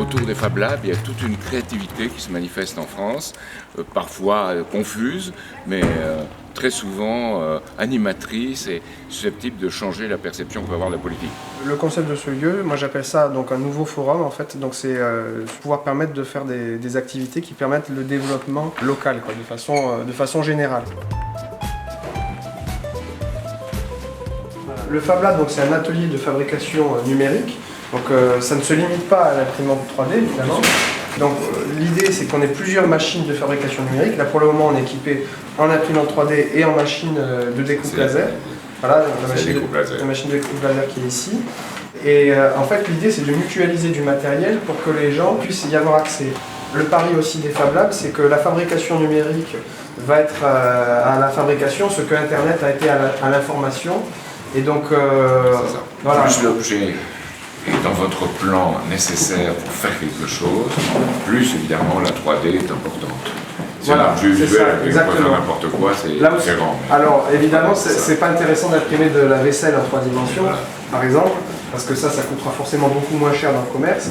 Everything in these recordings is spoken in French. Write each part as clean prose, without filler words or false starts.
Autour des Fab Labs, il y a toute une créativité qui se manifeste en France, parfois confuse, mais très souvent animatrice et susceptible de changer la perception qu'on peut avoir de la politique. Le concept de ce lieu, moi j'appelle ça donc un nouveau forum en fait. Donc c'est pouvoir permettre de faire des activités qui permettent le développement local quoi, de façon générale. Le Fab Lab, c'est un atelier de fabrication numérique. Donc ça ne se limite pas à l'imprimante 3D évidemment. Donc l'idée c'est qu'on ait plusieurs machines de fabrication numérique. Là pour le moment on est équipé en imprimante 3D et en machine de découpe laser. Voilà, la machine de découpe laser qui est ici. Et en fait l'idée c'est de mutualiser du matériel pour que les gens puissent y avoir accès. Le pari aussi des Fab Labs, c'est que la fabrication numérique va être à la fabrication ce que Internet a été à l'information. Et donc voilà. Plus l'objet est dans votre plan nécessaire pour faire quelque chose, plus évidemment la 3D est importante. Si voilà, c'est ça, exactement. N'importe quoi, c'est différent. Alors évidemment, c'est pas intéressant d'imprimer de la vaisselle en 3 dimensions, par exemple, parce que ça coûtera forcément beaucoup moins cher dans le commerce.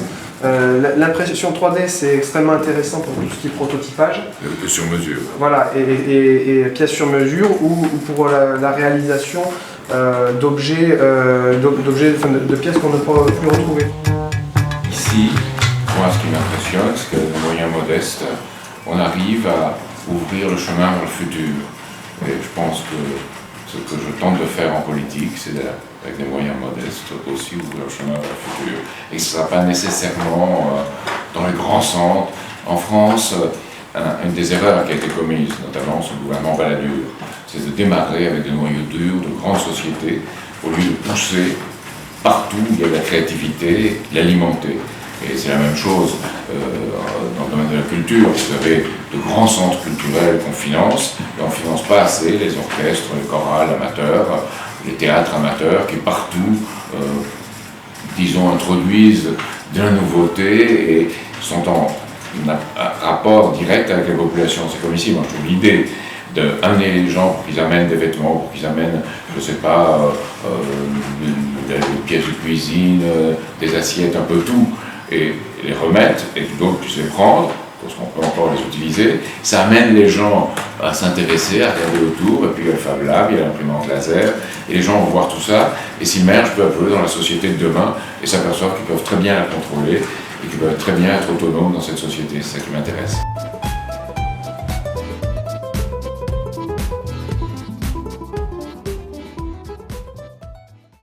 L'impression 3D, c'est extrêmement intéressant pour tout ce qui est prototypage. Sur mesure. Voilà, et pièces sur mesure, ou pour la réalisation d'objets, de pièces qu'on ne peut plus retrouver. Ici, moi ce qui m'impressionne, c'est qu'avec des moyens modestes, on arrive à ouvrir le chemin vers le futur. Et je pense que ce que je tente de faire en politique, c'est avec des moyens modestes aussi ouvrir le chemin vers le futur. Et ce ne sera pas nécessairement dans les grands centres. En France, une des erreurs qui a été commise, notamment sous le gouvernement Balladur, c'est de démarrer avec des noyaux durs de grandes sociétés, au lieu de pousser partout où il y a de la créativité, l'alimenter. Et c'est la même chose dans le domaine de la culture. Vous avez de grands centres culturels qu'on finance, et on ne finance pas assez les orchestres, les chorales amateurs, les théâtres amateurs qui partout, disons, introduisent de la nouveauté et sont en rapport direct avec les populations. C'est comme ici, moi je trouve l'idée d'amener les gens pour qu'ils amènent des vêtements, pour qu'ils amènent, je ne sais pas, des pièces de cuisine, des assiettes, un peu tout, et les remettre, et que d'autres puissent les prendre, parce qu'on peut encore les utiliser. Ça amène les gens à s'intéresser, à regarder autour, et puis il y a le Fab Lab, il y a l'imprimante laser, et les gens vont voir tout ça, et s'immergent peu à peu dans la société de demain, et s'aperçoivent qu'ils peuvent très bien la contrôler, et qu'ils peuvent très bien être autonomes dans cette société. C'est ça qui m'intéresse.